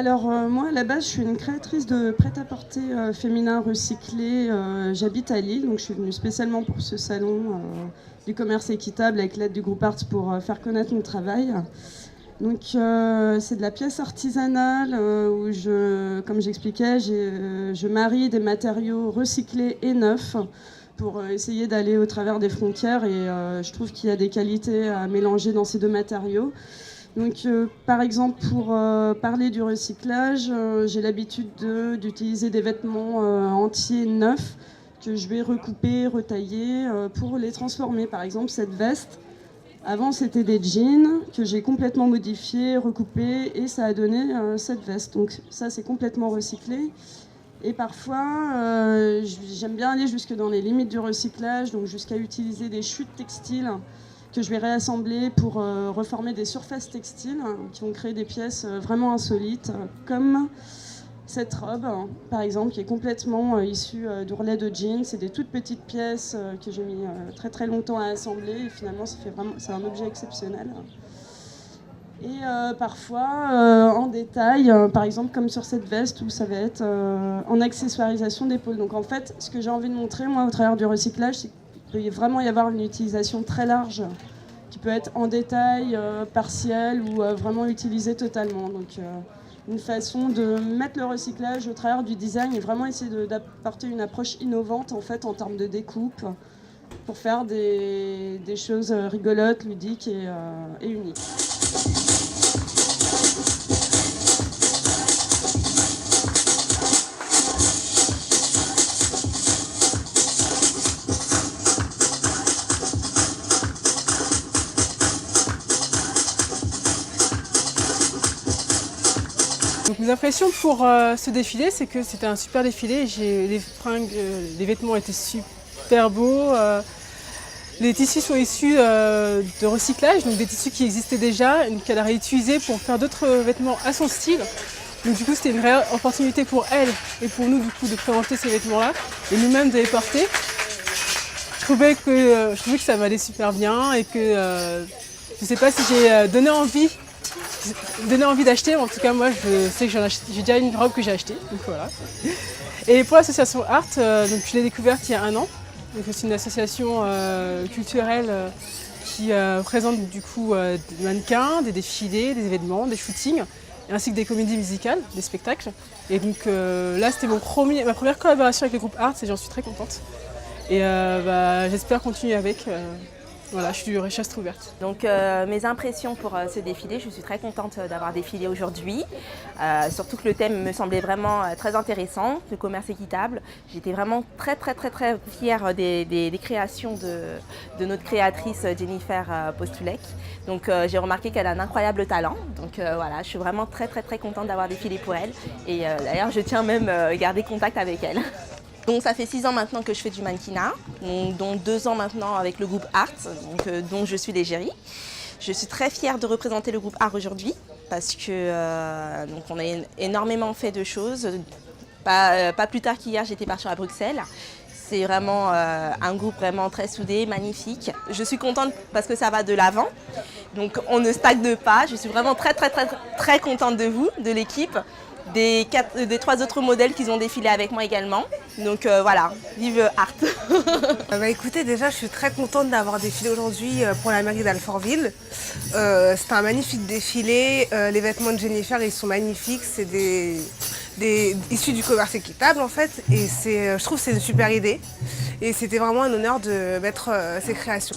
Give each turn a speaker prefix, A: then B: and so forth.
A: Alors moi à la base je suis une créatrice de prêt-à-porter féminin recyclé. J'habite à Lille, donc je suis venue spécialement pour ce salon du commerce équitable avec l'aide du groupe Arts pour faire connaître mon travail. Donc c'est de la pièce artisanale où comme j'expliquais, je marie des matériaux recyclés et neufs pour essayer d'aller au travers des frontières et je trouve qu'il y a des qualités à mélanger dans ces deux matériaux. Donc, par exemple, pour parler du recyclage, j'ai l'habitude d'utiliser des vêtements entiers neufs que je vais recouper, retailler pour les transformer. Par exemple, cette veste, avant c'était des jeans que j'ai complètement modifiés, recoupés et ça a donné cette veste. Donc ça, c'est complètement recyclé. Et parfois, j'aime bien aller jusque dans les limites du recyclage, donc jusqu'à utiliser des chutes textiles que je vais réassembler pour reformer des surfaces textiles qui vont créer des pièces vraiment insolites, comme cette robe, par exemple, qui est complètement issue d'ourlets de jeans. C'est des toutes petites pièces que j'ai mis très très longtemps à assembler et finalement c'est un objet exceptionnel. Et parfois en détail, par exemple comme sur cette veste où ça va être en accessoirisation d'épaule. Donc en fait, ce que j'ai envie de montrer moi au travers du recyclage, c'est qu'il peut vraiment y avoir une utilisation très large qui peut être en détail, partielle ou vraiment utilisée totalement. Donc une façon de mettre le recyclage au travers du design et vraiment essayer d'apporter une approche innovante en fait en termes de découpe pour faire des choses rigolotes, ludiques et uniques.
B: Donc mes impressions pour ce défilé, c'est que c'était un super défilé. Les fringues, les vêtements étaient super beaux. Les tissus sont issus de recyclage, donc des tissus qui existaient déjà, qu'elle a réutilisés pour faire d'autres vêtements à son style. Donc du coup, c'était une réelle opportunité pour elle et pour nous du coup de présenter ces vêtements-là et nous-mêmes de les porter. Je trouvais que ça m'allait super bien et que je ne sais pas si j'ai donné envie d'acheter, mais en tout cas moi je sais que j'ai déjà une robe que j'ai achetée, donc voilà. Et pour l'association Art, donc je l'ai découverte il y a 1 an. C'est une association culturelle qui présente du coup des mannequins, des défilés, des événements, des shootings, ainsi que des comédies musicales, des spectacles. Et donc là c'était ma première collaboration avec le groupe Art et j'en suis très contente. Et j'espère continuer avec. Voilà, je reste ouverte.
C: Donc mes impressions pour ce défilé, je suis très contente d'avoir défilé aujourd'hui. Surtout que le thème me semblait vraiment très intéressant, le commerce équitable. J'étais vraiment très fière des créations de notre créatrice Jennifer Postulek. Donc j'ai remarqué qu'elle a un incroyable talent. Donc voilà, je suis vraiment très contente d'avoir défilé pour elle. Et d'ailleurs, je tiens même à garder contact avec elle. Donc ça fait 6 ans maintenant que je fais du mannequinat, dont 2 ans maintenant avec le groupe Art, dont je suis l'égérie. Je suis très fière de représenter le groupe Art aujourd'hui parce que on a énormément fait de choses. Pas plus tard qu'hier, j'étais partie à Bruxelles. C'est vraiment un groupe vraiment très soudé, magnifique. Je suis contente parce que ça va de l'avant. Donc on ne stagne pas. Je suis vraiment très contente de vous, de l'équipe. Des 3 autres modèles qui ont défilé avec moi également. Donc voilà, vive Art.
D: Écoutez, déjà je suis très contente d'avoir défilé aujourd'hui pour la mairie d'Alfortville. C'était un magnifique défilé, les vêtements de Jennifer ils sont magnifiques, c'est issus du commerce équitable en fait et je trouve que c'est une super idée et c'était vraiment un honneur de mettre ces créations.